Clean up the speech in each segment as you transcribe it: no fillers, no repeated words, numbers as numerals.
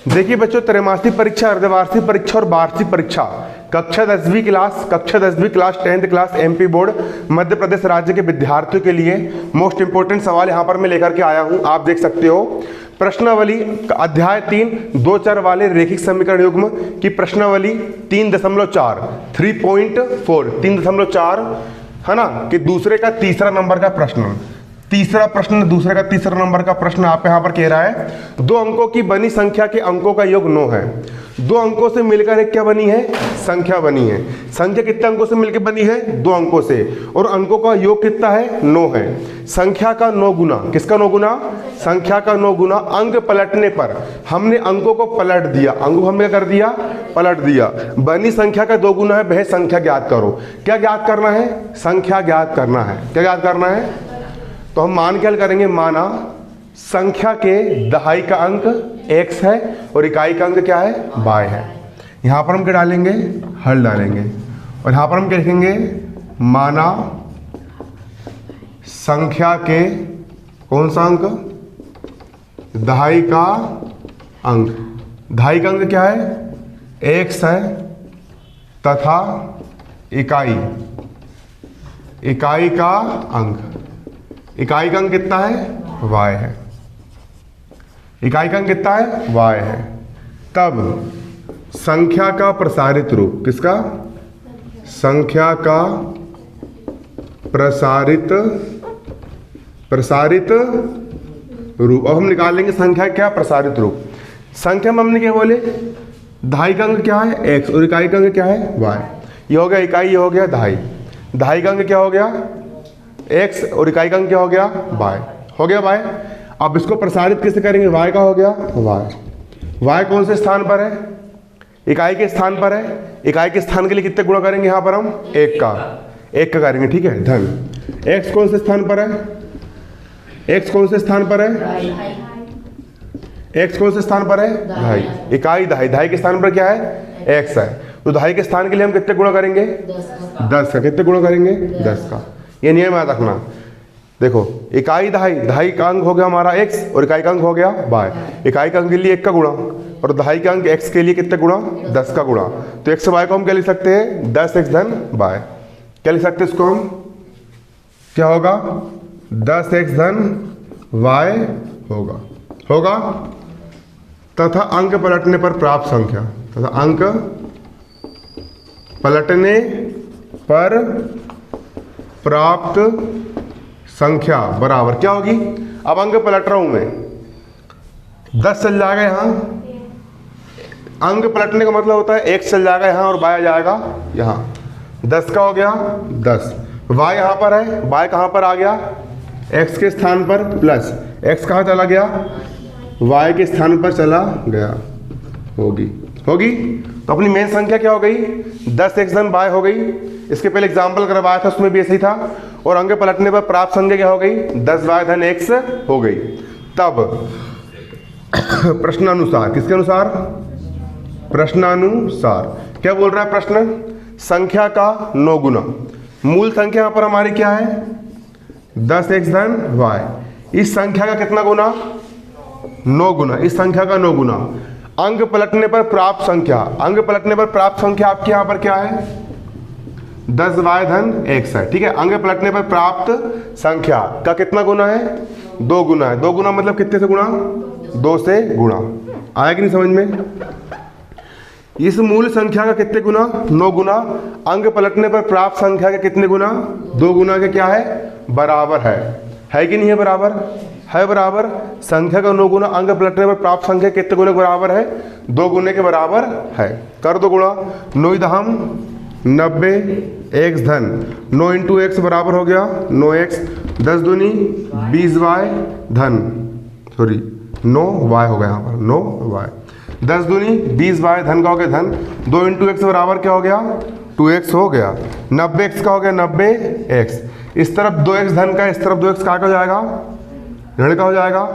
देखिए बच्चों, त्रैमासिक परीक्षा, अर्धवार्षिक परीक्षा और वार्षिक परीक्षा, कक्षा 10वीं class 10th class MP board Madhya Pradesh राज्य के विद्यार्थियों के लिए मोस्ट इंपोर्टेंट सवाल यहाँ पर मैं लेकर के आया हूँ। आप देख सकते हो प्रश्नावली अध्याय 3 दो चर वाले रैखिक समीकरण युग्म की प्रश्नावली 3.4 3.4 है ना, कि दूसरे का तीसरा नंबर का प्रश्न, दूसरे का तीसरा नंबर का प्रश्न आप यहाँ पर कह रहा है, 2 अंकों की बनी संख्या के अंकों का योग 9 है। 2 अंकों से मिलकर एक क्या बनी है? संख्या बनी है। संख्या कितने अंकों से मिलकर बनी है? 2 अंकों से, और अंकों का योग कितना है? 9 है। संख्या का 9 गुना, किसका 9 गुना? संख्या का 9 गुना। अंक पलटने पर हमने अंकों को पलट दिया, अंकों को हमने कर दिया, पलट दिया। बनी संख्या का 2 गुना है, वह संख्या ज्ञात करो। क्या ज्ञात करना है? संख्या ज्ञात करना है। क्या ज्ञात करना है? तो हम मान के हल करेंगे। माना संख्या के दहाई का अंक x है और इकाई का अंक क्या है? y है। यहाँ पर हम क्या डालेंगे? हल डालेंगे, और यहाँ पर हम क्या लिखेंगे? माना संख्या के कौन सा अंक? दहाई का अंक। दहाई का अंक क्या है? x है, तथा इकाई का अंक, इकाई का अंक कितना है? y है। इकाई का अंक कितना है? y है। तब संख्या का प्रसारित रूप, किसका? संख्या का प्रसारित रूप। अब हम निकालेंगे संख्या क्या? प्रसारित रूप। संख्या में हमने क्या बोले? दहाई का अंक क्या है? x, और इकाई का अंक क्या है? y। ये हो गया इकाई, ये हो गया दहाई। दहाई का अंक क्या हो गया? x, और इकाई का अंक क्या हो गया? y। हो गया y। अब इसको प्रसारित कैसे करेंगे? y का हो गया y कौन से स्थान पर है? इकाई के स्थान पर है। इकाई के स्थान के लिए कितने गुणा करेंगे? यहाँ पर हम 1 का करेंगे, ठीक है। धन x कौन से स्थान पर है? x कौन से स्थान पर है? x कौन से स्थान पर है? दहाई। इकाई दहाई के स्थान पर क्या है? x है। तो दहाई के स्थान के लिए हम कितने गुणा करेंगे? 10 का। कितने गुणा करेंगे? 10 का। ये नियम याद रखना। देखो, इकाई दहाई का अंक हो गया हमारा x, और इकाई का अंक हो गया y। इकाई का अंक के लिए 1 का गुणा, और दहाई का अंक x के लिए कितने गुणा? 10 का गुणा। तो x y को हम क्या लिख सकते हैं? 10x धन y। क्या लिख सकते हैं इसको हम? क्या होगा? 10x धन y होगा। तथा अंक पलटने पर प्राप्त संख्या, तथा अंक पलटने पर प्राप्त संख्या बराबर क्या होगी? अब अंक पलट रहा हूं मैं, 10 चल जाएगा यहाँ। अंक पलटने का मतलब होता है x चल जाएगा यहाँ और y आ जाएगा यहाँ। 10 का हो गया 10। y यहाँ पर है, y कहाँ पर आ गया? x के स्थान पर, प्लस x कहाँ चला गया? y के स्थान पर चला गया। होगी। तो अपनी मेन संख्या क्या हो गई? 10x धन y हो गई। इसके पहले एग्जाम्पल करवाया था, उसमें भी ऐसे ही था। और अंक पलटने पर प्राप्त संख्या क्या हो गई? 10y धन x हो गई। तब प्रश्नानुसार, किसके अनुसार? प्रश्नानुसार। क्या बोल रहा है प्रश्न? संख्या का 9 गुना। मूल संख्या यहाँ पर हमारी क्या है? 10x धन y। इस संख्या का कितना गुना? 9 गुना। इस संख्या का 9 गुना। अंक पलटने पर प्राप्त संख्या, अंक पलटने पर प्राप्त संख्या आपके यहाँ पर क्या है? 10y धन x है, ठीक है। अंक पलटने पर प्राप्त संख्या का कितना गुना है? 2 गुना है। 2 गुना मतलब कितने से गुणा? 2 से गुणा। आया कि नहीं समझ में? इस मूल संख्या का कितने गुना? 9 गुना। अंक पलटने पर प्राप्त संख्या के कितने गुना? 2 गुना के क्या है? बराबर है कि नहीं है? बराबर है। बराबर संख्या का 9 गुना अंक पलटने पर प्राप्त संख्या कितने गुने के बराबर है? 2 गुने के बराबर है। कर दो गुणा। 9 दहम 90 x धन 9 इंटू x बराबर हो गया 9x। 10 दूनी 20y धन 9y हो गया यहाँ पर 9y। 10 दूनी 20y धन का हो गया धन। 2 इंटू x बराबर क्या हो गया? 2x हो गया। 90x का हो गया 90x। इस तरफ 2x धन का, इस तरफ 2x का हो जाएगा ऋण का हो जाएगा।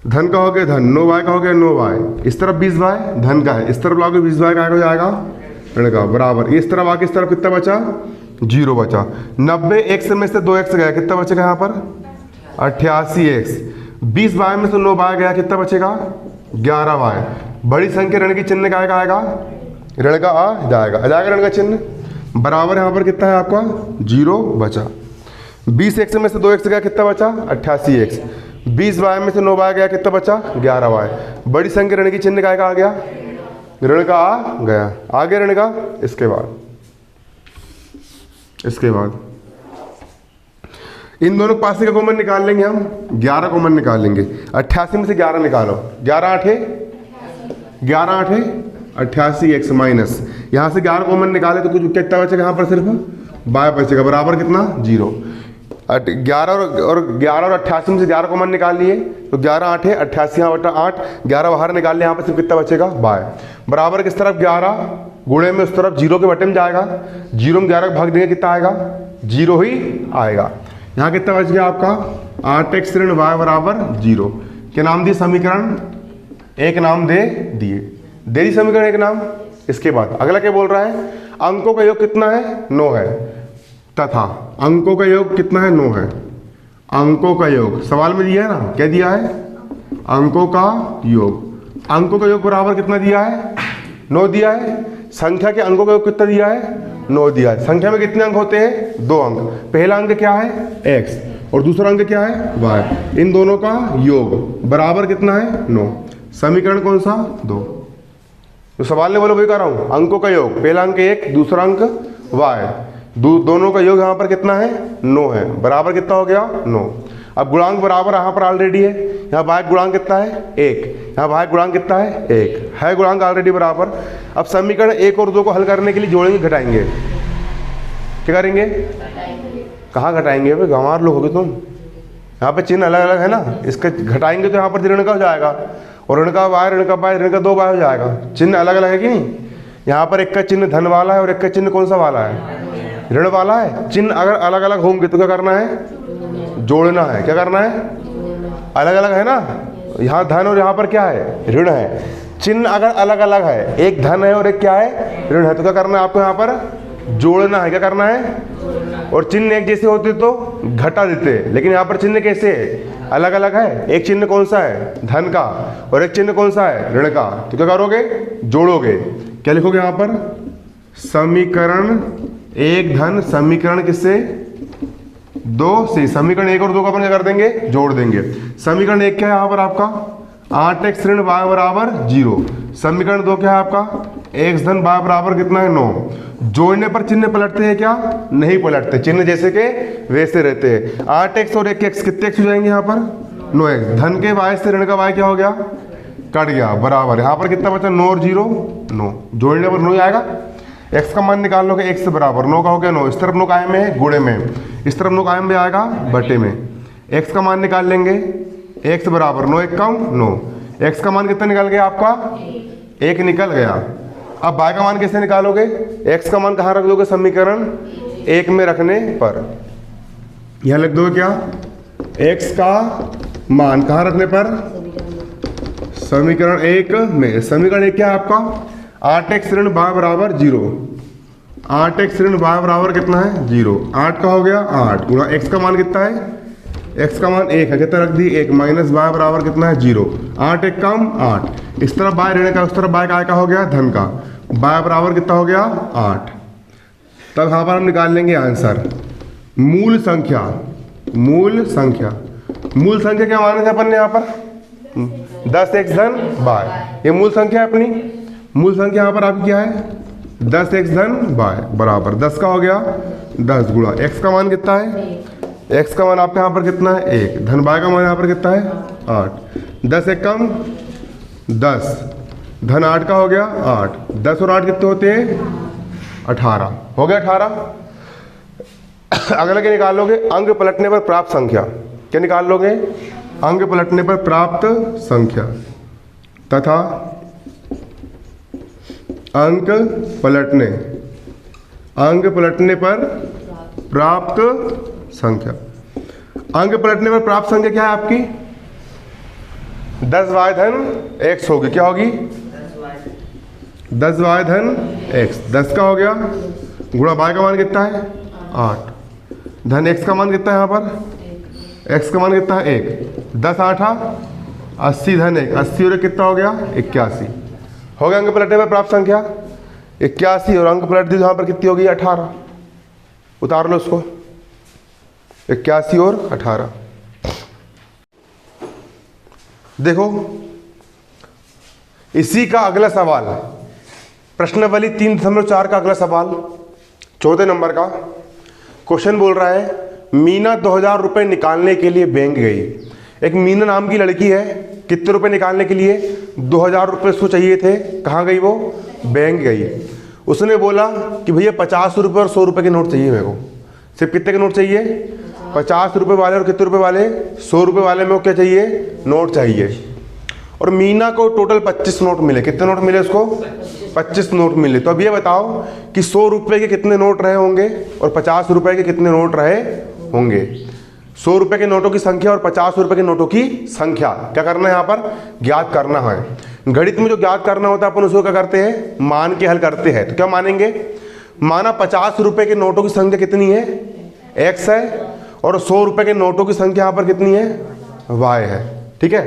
धन का हो गया धन, 9y का हो गया 9y। इस तरफ 20y धन का है, इस तरफ लाओगे 20y का हो जाएगा ऋण का, बराबर। इस तरफ आके इस तरफ कितना बचा? 0 बचा। 90x में से 2x गया, कितना बचेगा यहाँ पर? 88x। 20y में से 9y गया, कितना बचेगा? 11y। बड़ी संख्या ऋण की चिन्ह क्या आएगा, ऋण का आ जाएगा, ऋण का चिन्ह, बराबर यहाँ पर कितना है आपका 0 बचा। 20x में से 2x गया, कितना बचा 88x। 20y में से 9y गया, कितना बचा 11y। बड़ी संख्या ऋण की चिन्ह का आ गया, ऋण का आ गया, आगे ऋण का। इसके बाद इन दोनों पास का कॉमन निकाल लेंगे हम, 11 कॉमन निकाल लेंगे। 88 में से 11 निकालो, 11 8 88x माइनस, यहाँ से 11 कॉमन निकाले तो कुछ कितना बचेगा, यहाँ पर सिर्फ y बचेगा, बराबर कितना 0। 11 और 88 में से 11 कॉमन निकाल लिए तो 11 8 88 यहाँ बटा 8, 11 बाहर निकाल लिया, यहाँ पर सिर्फ कितना बचेगा y, बराबर किस तरफ 11 गुणे में उस तरफ 0 के बटे में जाएगा, 0 में 11 भाग देंगे कितना आएगा 0 ही आएगा। यहाँ कितना बच गया आपका 8x ऋण y बराबर 0। क्या नाम दिए, समीकरण एक नाम दे दिए, दे दी समीकरण एक नाम। इसके बाद अगला क्या बोल रहा है, अंकों का योग कितना है 9 है, तथा अंकों का योग कितना है 9 है। अंकों का योग सवाल में दिया है ना, क्या दिया है, अंकों का योग। अंकों का योग बराबर कितना दिया है 9 दिया है। संख्या के अंकों का योग कितना दिया है 9 दिया है। संख्या में कितने अंक होते हैं 2 अंक, पहला अंक क्या है x और दूसरा अंक क्या है y। इन दोनों का योग बराबर कितना है 9। समीकरण कौन सा 2। तो सवाल ने बोला वही कर रहा हूं, अंकों का योग, पहला अंक 1 दूसरा अंक y, दोनों का योग यहाँ पर कितना है 9 है, बराबर कितना हो गया 9। अब गुणांक बराबर यहाँ पर ऑलरेडी है, यहाँ y गुणांक कितना है 1, यहाँ y गुणांक कितना है 1 है, गुणांक ऑलरेडी बराबर। अब समीकरण 1 और 2 को हल करने के लिए जोड़ेंगे घटाएंगे, क्या करेंगे, कहाँ घटाएंगे भाई, गंवार लोग होगे तुम। यहाँ पे चिन्ह अलग अलग है ना, इसका घटाएंगे तो यहाँ पर ऋण का हो जाएगा, और ऋण का y, ऋण का y, ऋण का 2y हो जाएगा। चिन्ह अलग अलग है कि नहीं, यहाँ पर एक का चिन्ह धन वाला है और एक का चिन्ह कौन सा वाला है, ऋण वाला है। चिन्ह अगर अलग अलग होंगे तो क्या करना है, जोड़ना है। क्या करना है, अलग अलग है ना, यहाँ धन और यहाँ पर क्या है ऋण है। चिन्ह अगर अलग अलग है, एक धन है और एक क्या है ऋण है, तो क्या करना है आपको यहाँ पर जोड़ना है। क्या करना है, और चिन्ह एक जैसे होते तो घटा देते, लेकिन यहाँ पर चिन्ह कैसे है, अलग अलग है। एक चिन्ह कौन सा है धन का और एक चिन्ह कौन सा है ऋण का, तो क्या करोगे जोड़ोगे। क्या लिखोगे यहाँ पर, समीकरण 1 धन समीकरण किससे 2 से, समीकरण 1 और 2 का अपन क्या कर देंगे जोड़ देंगे। समीकरण 1 क्या है यहाँ पर आपका 8x ऋण y बराबर 0। समीकरण 2 क्या है आपका x धन y बराबर कितना है 9। जोड़ने पर चिन्ह पलटते हैं क्या, नहीं पलटते, चिन्ह जैसे के वैसे रहते हैं। 8x और 1x कितने x हो जाएंगे यहाँ पर 9x। धन के y से ऋण का y क्या हो गया, कट गया, बराबर। यहाँ पर कितना बचा 9 और 0 9, जोड़ने पर 9 आएगा। x का मान निकाल लोगे, x से बराबर 9 का हो गया 9, इस तरफ 9 कायम में है गुणे में, इस तरफ 9 कायम में आएगा बटे में। x का मान निकाल लेंगे, x बराबर 9 1 कम 9, x का मान कितना निकल गया आपका 1 निकल गया। अब y का मान कैसे निकालोगे, x का मान कहाँ रख दोगे, समीकरण 1 में रखने पर। यह लिख दोगे क्या, x का मान कहाँ रखने पर, समीकरण 1 में। समीकरण 1 क्या है आपका 8x ऋण y बराबर 0। 8x ऋण y बराबर कितना है 0। 8 का हो गया 8 गुणा x का मान कितना है, x का मान 1 है, कितना रख दी 1, माइनस y बराबर कितना है 0। 8 1 कम 8, इस तरफ y ऋण का उस तरफ y का हो गया धन का, y बराबर कितना हो गया 8। तब यहाँ पर हम निकाल लेंगे आंसर। मूल संख्या, मूल संख्या, मूल संख्या क्या माने थे अपन ने यहाँ पर 10x धन y, ये मूल संख्या है अपनी। मूल संख्या यहाँ पर आपकी क्या है 10x धन y बराबर 10 का हो गया 10 गुणा x का मान कितना है, x का मान आपके यहाँ पर कितना है 1, धन y का मान यहाँ पर कितना है 8। 10 1 कम 10, धन 8 का हो गया 8, 10 और 8 कितने होते हैं 18, हो गया 18। अगला क्या निकाल लोगे, अंक पलटने पर प्राप्त संख्या। क्या निकाल लोगे, अंक पलटने पर प्राप्त संख्या तथा अंक पलटने पर प्राप्त संख्या। अंक पलटने पर प्राप्त संख्या क्या है आपकी 10y धन x होगी, क्या होगी 10y धन x, 10 का हो गया गुणा y का मान कितना है 8, धन x का मान कितना है यहाँ पर, x का मान कितना है 1, 10 8 80 धन 1, 80 और 1 कितना हो गया 81। हो गया अंक पलटे में प्राप्त संख्या 81 और अंक पलट दी यहाँ पर कितनी होगी 18। उतार लो उसको 81 और 18। देखो इसी का अगला सवाल प्रश्नावली 3.4 का अगला सवाल 14 नंबर का क्वेश्चन बोल रहा है मीना 2000 रुपये निकालने के लिए बैंक गई। एक मीना नाम की लड़की है, कितने रुपए निकालने के लिए 2000 रुपये उसको चाहिए थे। कहाँ गई वो? बैंक गई। उसने बोला कि भैया 50 रुपये और 100 रुपये के नोट चाहिए मेरे को। सिर्फ कितने के नोट चाहिए? 50 रुपये वाले और कितने रुपये वाले? 100 रुपये वाले में क्या चाहिए? नोट चाहिए। और मीना को टोटल 25 नोट मिले। कितने नोट मिले उसको? 25 नोट मिले। तो अब ये बताओ कि 100 रुपये के कितने नोट रहे होंगे और 50 रुपये के कितने नोट रहे होंगे। 100 रुपये के नोटों की संख्या और 50 रुपये के नोटों की संख्या क्या करना है? यहाँ पर ज्ञात करना है। गणित में जो ज्ञात करना होता है अपन उसको क्या करते हैं? मान के हल करते हैं। तो क्या मानेंगे? माना 50 रुपये के नोटों की संख्या कितनी है? x है और 100 रुपये के नोटों की संख्या यहाँ पर कितनी है? y है। ठीक है,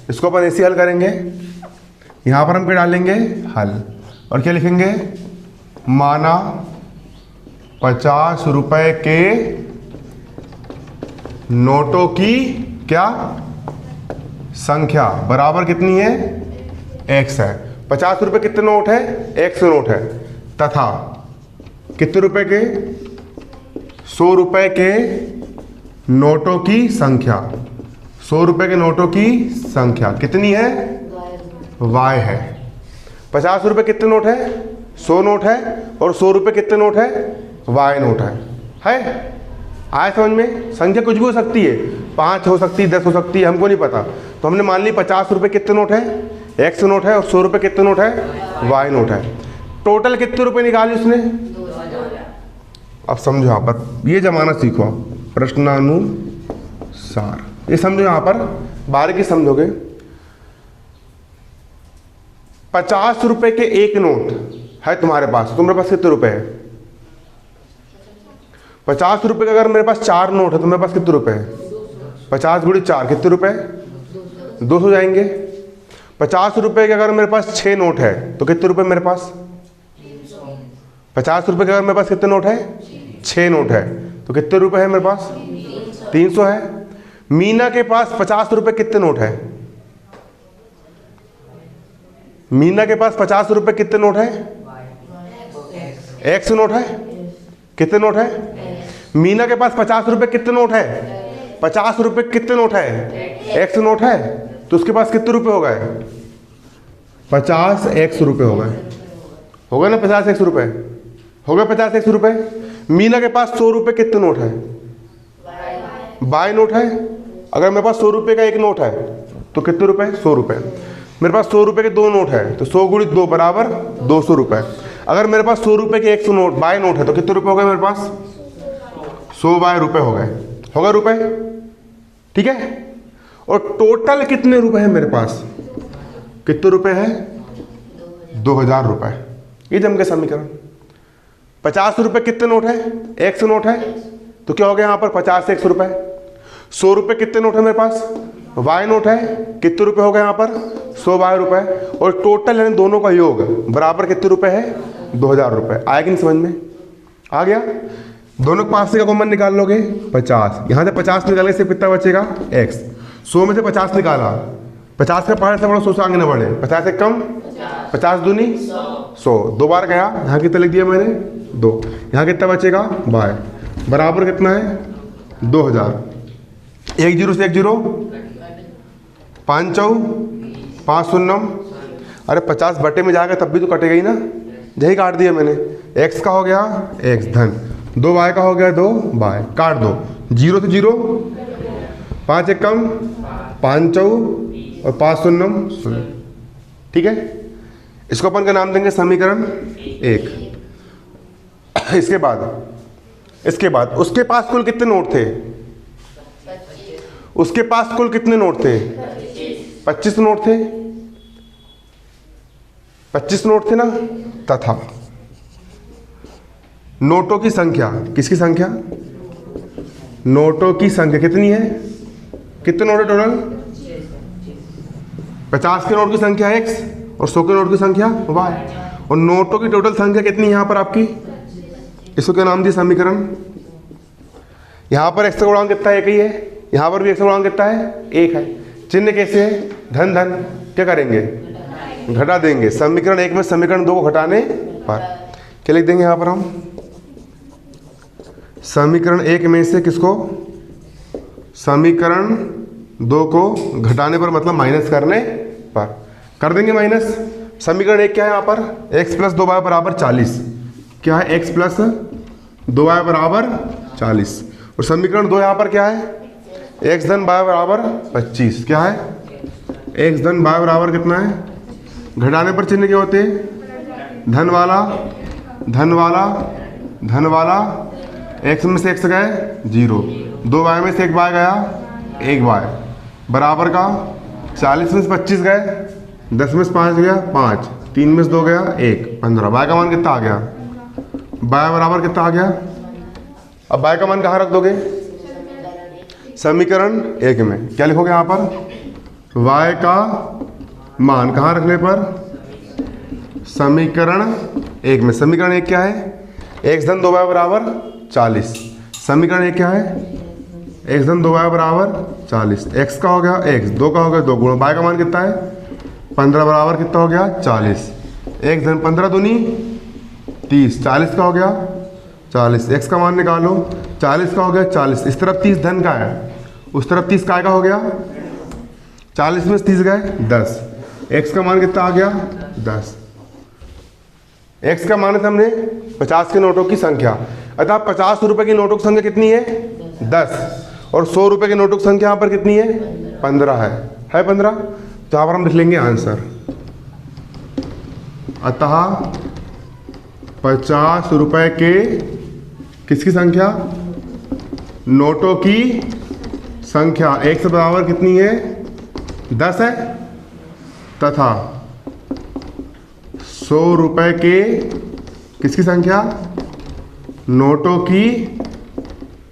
इसको अपन ऐसे हल करेंगे। यहाँ पर हम क्या डालेंगे? हल। और क्या लिखेंगे? माना 50 रुपये के नोटों की क्या संख्या बराबर कितनी है? x है। 50 रुपये कितने नोट है? x नोट है। तथा कितने रुपए के? 100 रुपये के नोटों की संख्या। 100 रुपये के नोटों की संख्या कितनी है? y है। 50 रुपये कितने नोट है? 100 नोट है। और 100 रुपये कितने नोट है? y नोट है? आया समझ में? संख्या कुछ भी हो सकती है, 5 हो सकती है, 10 हो सकती है, हमको नहीं पता। तो हमने मान ली 50 रुपये कितने नोट है? x नोट है। और 100 रुपये कितने नोट है? y नोट है। टोटल कितने रुपए निकाले उसने? अब समझो यहाँ पर ये जमाना सीखो प्रश्नानुसार। ये समझो यहाँ पर बारीकी समझोगे। 50 रुपए के एक नोट है तुम्हारे पास। तुम्हारे पास कितने रुपए है? 50 रुपए का अगर मेरे पास 4 नोट है तो मेरे पास कितने रुपए है? 50 गुणे 4 कितने रुपए? 200 जाएंगे। 50 रुपए के अगर मेरे पास 6 नोट है तो कितने रुपए मेरे पास? 50 रुपए के अगर मेरे पास कितने नोट है? 6 नोट है तो कितने रुपए है मेरे पास? 300 है। मीना के पास 50 रुपए कितने नोट है? मीना के पास 50 रुपए कितने नोट है? x नोट है। कितने नोट है? मीना के पास 50 रुपए कितने नोट है? 50 रुपए कितने नोट है? x नोट है। तो उसके पास कितने रुपए हो गए? 50x रुपए हो गए। हो गए ना 50x रुपए? हो गए 50x रुपए। मीना के पास 100 रुपए कितने नोट है? y नोट है। अगर मेरे पास 100 रुपए का एक नोट है तो कितने रुपए? 100 रुपए। मेरे पास 100 रुपए के 2 नोट है तो 100 गुणित 2 बराबर 200 रुपए। अगर मेरे पास 100 रुपए के एक नोट y नोट है तो कितने रुपए हो गए मेरे पास? 100 y रुपए हो गए। हो गए रुपए? ठीक है। और टोटल कितने रुपए है मेरे पास? कितने रुपए है? 2000 रुपए। ये जम के समीकरण। 50 रुपए कितने नोट है? x नोट है। तो क्या हो गया यहाँ पर? 50x रुपए। 100 रुपए कितने नोट है मेरे पास? y नोट है। कितने रुपए हो गए यहाँ पर? 100 y रुपए। और टोटल यानी दोनों का योग बराबर कितने रुपए है? 2000 रुपए। आया कि नहीं समझ में? आ गया। दोनों के पास से का कॉमन निकाल लोगे 50। यहाँ से 50 निकालने से कितना बचेगा? x। 100 में से 50 निकाला, 50 का पहाड़ से बड़ा 100 से आगे न बढ़े। 50 से कम 50 दूनी 100। 2 बार गया। यहाँ कितना लिख दिया मैंने? 2। यहाँ कितना बचेगा? y बराबर कितना है? 2000। 1 0 से 1 0 5 चौ 5 शून्यम। अरे 50 बटे में जाएगा तब भी तो कटेगा ही ना। यही काट दिया मैंने। x का हो गया x धन, 2 y का हो गया 2 y। काट दो। 0 से 0 5 एक कम 5 चौ और 5 शून्यम 0। ठीक है। इसको अपन का नाम देंगे समीकरण 1। इसके बाद उसके पास कुल कितने नोट थे? उसके पास कुल कितने नोट थे? 25 नोट थे। 25 नोट थे ना। तथा नोटों की संख्या। किसकी संख्या? नोटों की संख्या कितनी है? कितने नोट है टोटल? 50 के नोट की संख्या x और 100 के नोट की संख्या y, और नोटों की टोटल संख्या कितनी यहाँ पर आपकी, इसको क्या नाम दिया, समीकरण। यहाँ पर x का गुणांक कितना है, एक ही है, यहाँ पर भी x का गुणांक कितना है, एक है। चिन्ह कैसे है, धन धन, क्या करेंगे, घटा देंगे। समीकरण 1 में समीकरण 2 को घटाने पर क्या लिख देंगे यहाँ पर हम, समीकरण 1 में से किसको, समीकरण 2 को घटाने पर मतलब माइनस करने पर कर देंगे माइनस। समीकरण 1 क्या है यहाँ पर, x + 2y बराबर 40, क्या है, x + 2y बराबर 40, और समीकरण 2 यहाँ पर क्या है, x धन y बराबर 25, क्या है, x धन y बराबर कितना है, घटाने पर चिन्ह क्या होते हैं, धन वाला धन वाला धन वाला, x में से x गए 0, 2y में से 1y गया 1y, बराबर का 40 में से 25 गए, 10 में से 5 गया 5, 3 में से 2 गया 1, 15। y का मान कितना आ गया, y बराबर कितना आ गया। अब y का मान कहाँ रख दोगे, समीकरण 1 में। क्या लिखोगे यहाँ पर, y का मान कहाँ रखने पर, समीकरण 1 में। समीकरण 1 क्या है, x धन 2y बराबर 40। समीकरण 1 क्या है, x धन 2y बराबर 40। x का हो गया x, 2 का हो गया 2 गुणा y का मान कितना है 15 बराबर कितना हो गया 40। x धन 15 दूनी 30, 40 का हो गया 40। x का मान निकालो, 40 का हो गया 40, इस तरफ 30 धन का है, उस तरफ 30 काय का हो गया, 40 में 30 गए 10, x का मान कितना आ गया 10। x का मान है हमने 50 के नोटों की संख्या, अतः 50 रुपए की नोटों की संख्या कितनी है 10, और 100 रुपए के नोटों की संख्या यहाँ पर कितनी है 15 है 15। तो यहाँ पर हम लिख लेंगे आंसर, अतः 50 रुपए के किसकी संख्या, नोटों की संख्या x बराबर कितनी है 10 है, तथा 100 रुपए के किसकी संख्या, नोटों की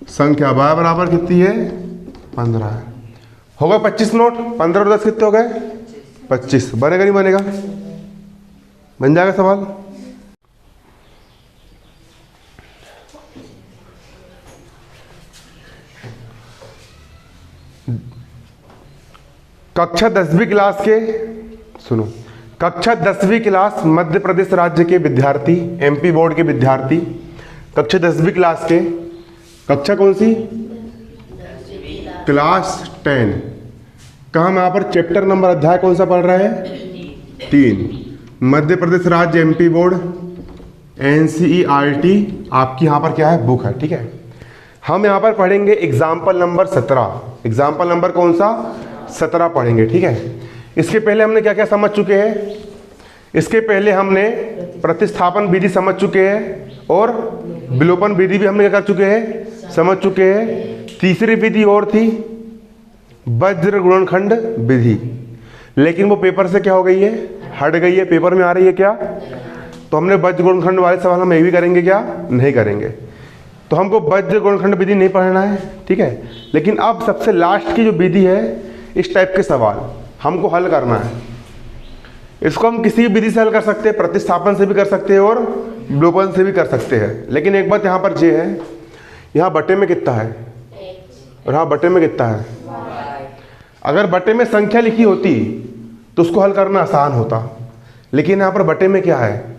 संख्या y बराबर कितनी है 15 है। हो गए 25 नोट, 15 और 10 कितने हो गए 25। बनेगा नहीं बनेगा, बन जाएगा सवाल। कक्षा 10वीं क्लास के, सुनो, कक्षा 10वीं क्लास मध्य प्रदेश राज्य के विद्यार्थी, एमपी बोर्ड के विद्यार्थी, कक्षा 10वीं क्लास के, कक्षा कौन सी, क्लास 10 का हम यहाँ पर चैप्टर नंबर अध्याय कौन सा पढ़ रहे हैं 3, मध्य प्रदेश राज्य एमपी बोर्ड NCERT आपकी यहाँ पर क्या है बुक है, ठीक है। हम यहाँ पर पढ़ेंगे एग्जाम्पल नंबर 17, एग्जाम्पल नंबर कौन सा 17 पढ़ेंगे, ठीक है। इसके पहले हमने क्या क्या समझ चुके हैं, इसके पहले हमने प्रतिस्थापन विधि समझ चुके हैं और विलोपन विधि भी हमने क्या कर चुके हैं, समझ चुके हैं। तीसरी विधि और थी वज्र गुणनखंड विधि, लेकिन वो पेपर से क्या हो गई है, हट गई है, पेपर में आ रही है क्या, तो हमने वज्र गुणनखंड वाले सवाल हम ये भी करेंगे क्या, नहीं करेंगे। तो हमको वज्र गुणनखंड विधि नहीं पढ़ना है, ठीक है। लेकिन अब सबसे लास्ट की जो विधि है, इस टाइप के सवाल हमको हल करना है। इसको हम किसी भी विधि से हल कर सकते हैं, प्रतिस्थापन से भी कर सकते हैं और विलोपन से भी कर सकते हैं। लेकिन एक बात यहाँ पर ये है, यहाँ बटे में कितना है और यहाँ बटे में कितना है। अगर बटे में संख्या लिखी होती तो उसको हल करना आसान होता, लेकिन यहाँ पर बटे में क्या है,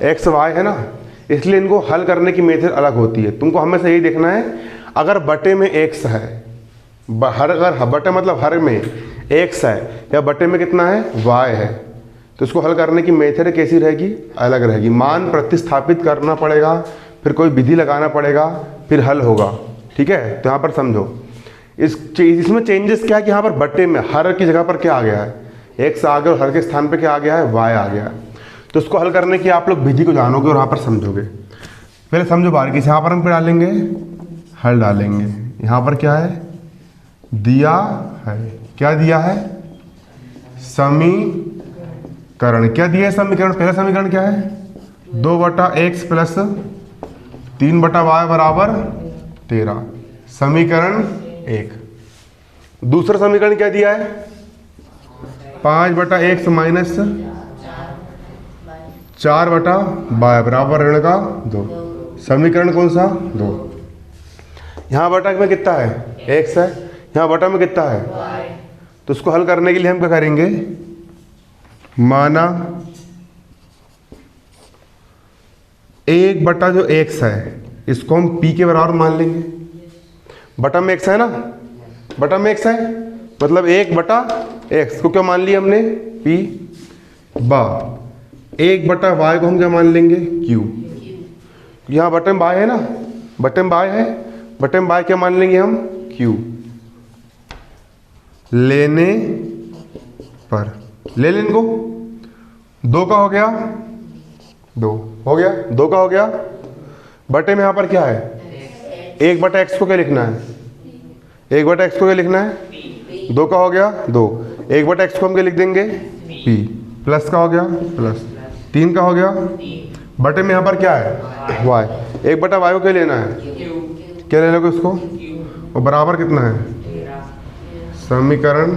एक्स वाई है ना, इसलिए इनको हल करने की मेथड अलग होती है। तुमको हमेशा यही देखना है, अगर बटे में एक्स है, अगर बटे मतलब हर में एक्स है या बटे में कितना है वाई है, तो इसको हल करने की मेथड कैसी रहेगी, अलग रहेगी। मान प्रतिस्थापित करना पड़ेगा, फिर कोई विधि लगाना पड़ेगा, फिर हल होगा, ठीक है। तो यहाँ पर समझो इसमें चेंजेस क्या है कि यहाँ पर बटे में हर की जगह पर क्या आ गया है, एक्स आ गया और हर के स्थान पे क्या आ गया है, वाई आ गया है। तो इसको हल करने की आप लोग विधि को जानोगे और यहाँ पर समझोगे। पहले समझो बारीकी से, यहाँ पर हम क्या डालेंगे, हल डालेंगे। यहाँ पर क्या है दिया है, क्या दिया है, समीकरण। क्या दिया है समीकरण, पहला समीकरण क्या है 2/x प्लस 3/y बराबर 13, समीकरण 1। दूसरा समीकरण क्या दिया है 5/x माइनस 4/y बराबर ऋण का 2। समीकरण कौन सा? 2। यहाँ बटा में कितना है? x है। यहाँ बटा में कितना है? तो उसको हल करने के लिए हम क्या करेंगे? माना 1 बटा जो x है इसको हम p के बराबर मान लेंगे। बटा में x है ना, बटा में x है मतलब 1 बटा x को क्या मान लिया हमने? p बा 1 बटा y को हम क्या मान लेंगे? q। यहाँ बटन बाय है ना, बटन बाय है, बटन बाय क्या मान लेंगे हम? q। लेने पर ले लें इनको। 2 का हो गया 2 हो गया, 2 का हो गया। बटे में यहाँ पर क्या है? 1 बटा x को क्या लिखना है? 1 बटा x को क्या लिखना है? 2 का हो गया 2। 1 बटा x को हम क्या लिख देंगे? p। प्लस का हो गया प्लस। 3 का हो गया। बटे में यहाँ पर क्या है? y। 1 बटा y को क्या लेना है? क्या ले लोगे उसको? और बराबर कितना है? समीकरण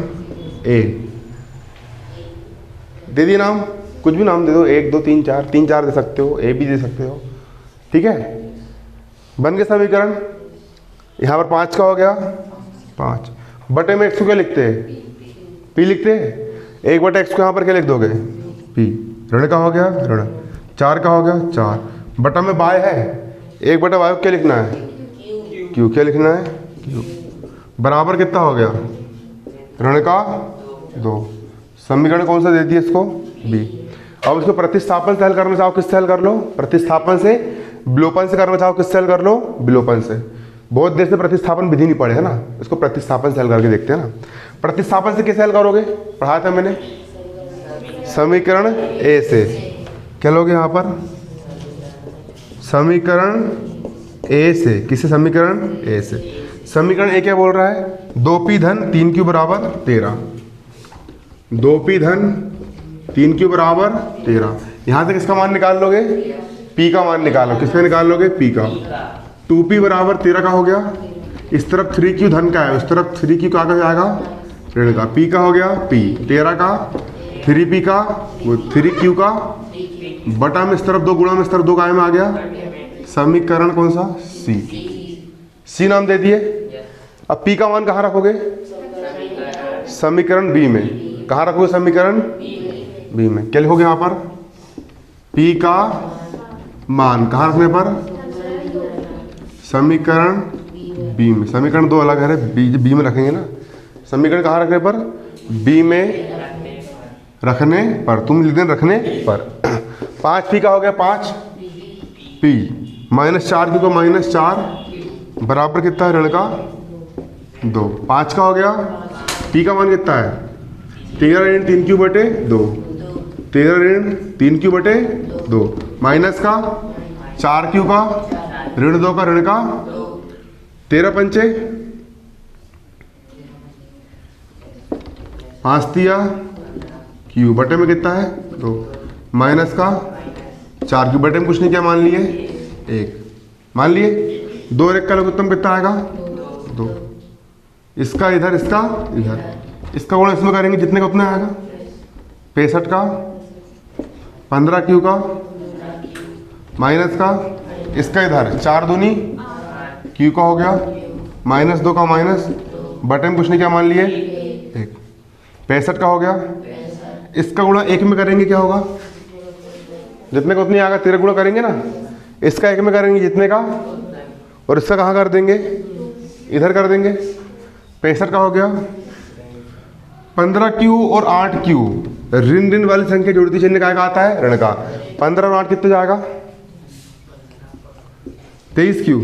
a। दे दिए नाम, कुछ भी नाम दे दो, 1 2 3 4, 3 4 दे सकते हो, a भी दे सकते हो, ठीक है। बन गया समीकरण। यहाँ पर 5 का हो गया 5। बटे में x को क्या लिखते हैं? p लिखते हैं। 1 बटे x को यहाँ पर क्या लिख दोगे? p। ऋण का हो गया ऋण। 4 का हो गया 4। बटा में y है, 1 बटा y को क्या लिखना है? q। क्या लिखना है? q। बराबर कितना हो गया? ऋण का 2। समीकरण कौन सा दे दिया इसको? b। अब इसको प्रतिस्थापन से हल करना चाहो किससे हल कर लो? प्रतिस्थापन से। विलोपन से करना चाहो किससे हल कर लो? विलोपन से। बहुत देर से प्रतिस्थापन विधि नहीं पढ़े है ना, इसको प्रतिस्थापन से हल करके देखते हैं ना। प्रतिस्थापन से कैसे हल करोगे? पढ़ाया था मैंने। समीकरण a से क्या लोगे यहाँ पर? समीकरण a से। किसे? समीकरण a से। समीकरण a क्या बोल रहा है? 2p धन 3q बराबर 13। 2p धन 3q बराबर 13। यहाँ से किसका मान निकाल लोगे? p का मान निकालो। किसका निकाल लोगे? p का। 2p बराबर 13 का हो गया। इस तरफ 3q धन का है, उस तरफ 3q का जाएगा ऋण का। p का हो गया p। 13 का 3p का वो 3q का बटा में इस तरफ 2 गुणा में इस तरफ 2 गाय में आ गया। समीकरण कौन सा? c। c नाम दे दिए। अब p का मान कहाँ रखोगे? समीकरण b में। कहाँ रखोगे? समीकरण b में। क्या लिखोगे यहाँ पर? p का मान कहाँ रखने पर? समीकरण b में। समीकरण 2 अलग है, b में रखेंगे ना। समीकरण कहाँ रखने पर? b में रखने पर। तुम लिख दें रखने पर। 5p का हो गया 5p माइनस 4q का माइनस 4 बराबर कितना है? ऋण का 2। 5 का हो गया। p का मान कितना है? 13 ऋण 3q बटे 2। 13 ऋण 3q बटे 2 माइनस का 4q का ऋण 2 का ऋण का 13 पंचे 5 दिया q बटे में कितना है? 2 माइनस का 4q बटे में कुछ नहीं, क्या मान लिए? 1 मान लिए। 2 और 1 का लघुत्तम कितना आएगा? 2। इसका इधर, इसका इधर, इसका गुणा इसमें करेंगे जितने का उतना आएगा। 65 का 15q का माइनस का इसका इधर 4 दूनी q का हो गया माइनस 2 का माइनस बटे में कुछ नहीं, क्या मान लिए? 1। 65 का हो गया। इसका गुणा 1 में करेंगे क्या होगा? जितने का उतनी आएगा। 13 गुणा करेंगे ना, इसका 1 में करेंगे जितने का, और इसका कहाँ कर देंगे? इधर कर देंगे। 65 का हो गया। 15q और 8q ऋण ऋण वाली संख्या जोड़ती चिन्ह का आता है? ऋण का। 15 और 8 कितने जाएगा? 23q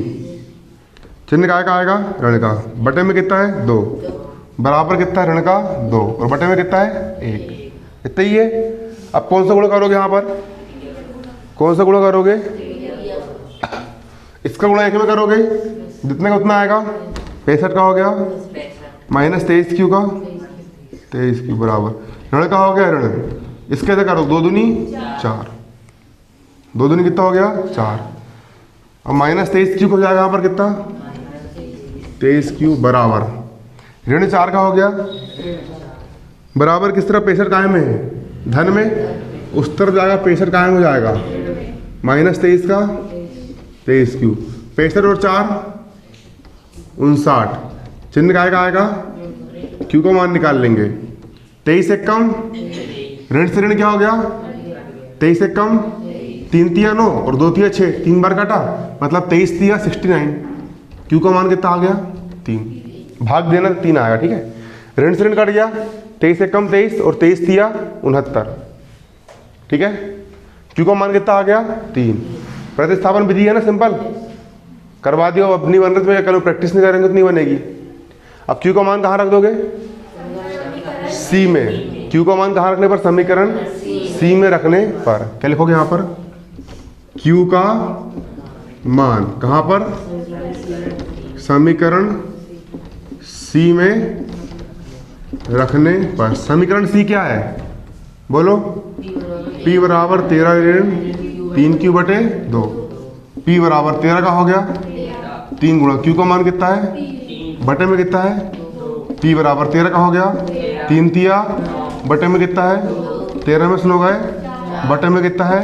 चिन्ह का आएगा? ऋण का। बटे में कितना है? 2 बराबर कितना है? ऋण का 2 और बटे में कितना है? 1। इतना ही है। अब कौन सा गुणा करोगे यहाँ पर? कौन सा गुणा करोगे? इसका गुणा 1 में करोगे जितने का उतना आएगा। 65 का हो गया माइनस 23q का 23q बराबर ऋण का हो गया ऋण। इसके ऐसे करो 2 दूनी 4। 2 दूनी कितना हो गया? 4। अब माइनस 23q हो जाएगा यहाँ पर कितना? 23q बराबर ऋण 4 का हो गया बराबर किस तरफ प्रेशर कायम है, धन में, उस तरफ जाएगा प्रेशर कायम हो जाएगा, -23 का 23 क्यू। 65 और 4 59, चिन्ह काय का आएगा, क्यू का मान निकाल लेंगे। 23 एक कम, ऋण से ऋण क्या हो गया, 23 एक कम 3 तिया 9 और 2 तिया 6, 3 बार काटा, मतलब 23 तिया 69, क्यू का मान कितना आ गया 3, भाग देना 3 आएगा, ठीक है। ऋण से ऋण कट गया, 23 एक कम 23 और 23 तिया 69, ठीक है। क्यू का मान कितना आ गया 3। प्रतिस्थापन विधि है ना, सिंपल करवा दियो, अब नहीं बन रहा तो कल प्रैक्टिस नहीं करेंगे तो नहीं बनेगी। अब क्यू का मान कहाँ रख दोगे, सी में। क्यू का मान कहाँ रखने पर, समीकरण सी में रखने पर क्या लिखोगे यहाँ पर, क्यू का मान कहाँ पर, समीकरण सी में रखने पर। समीकरण सी क्या है बोलो, P बराबर 13 ऋण 3 क्यू बटे 2, P बराबर 13 का हो गया 3 गुणा क्यू का मान कितना है, बटे में कितना है, P बराबर 13 का हो गया 3 तिया बटे में कितना है 13 में सुनो गए, बटे में कितना है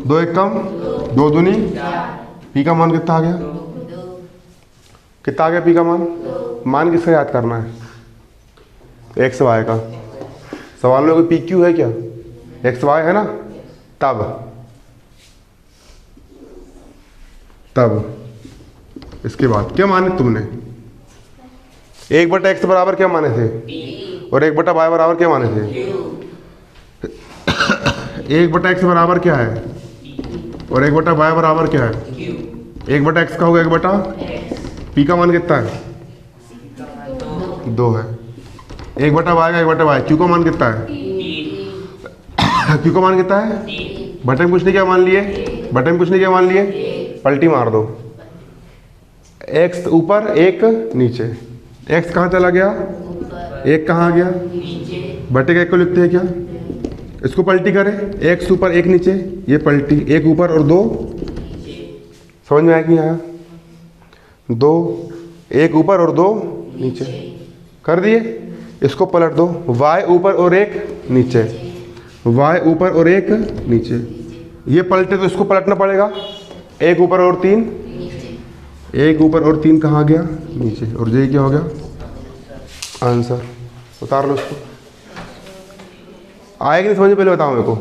2 एक कम 2 दूनी, P का मान कितना आ गया, कितना आ गया P का मान किसका याद करना है, एक्स वाई का। सवाल में कोई पी क्यू है क्या, एक्स वाई है ना, तब इसके बाद क्या माने तुमने, 1/x बराबर क्या माने थे, और 1/y बराबर क्या माने थे। 1/x बराबर क्या है और 1/y बराबर क्या है, 1/x का होगा 1/p का मान कितना है 2 है, 1/y का 1/y, क्यू का मान कितना है, क्यू का मान कितना है, बटे में कुछ नहीं क्या मान लिए, बटे में कुछ नहीं क्या मान लिए, पलटी मार दो, x ऊपर 1 नीचे, x कहाँ चला गया 1 कहाँ आ गया, बटे का 1 को लिखते हैं क्या, इसको पलटी करें, x ऊपर 1 नीचे, ये पलटी 1 ऊपर और 2, समझ में आया कि नहीं आया, 2 1 ऊपर और 2 नीचे कर दिए। इसको पलट दो, y ऊपर और 1 नीचे, y ऊपर और 1 नीचे, ये पलटे तो इसको पलटना पड़ेगा, 1 ऊपर और 3, 1 ऊपर और 3 कहाँ गया नीचे, और ये क्या हो गया आंसर। उतार लो इसको, आएगा नहीं समझ में, पहले बताओ मेरे को।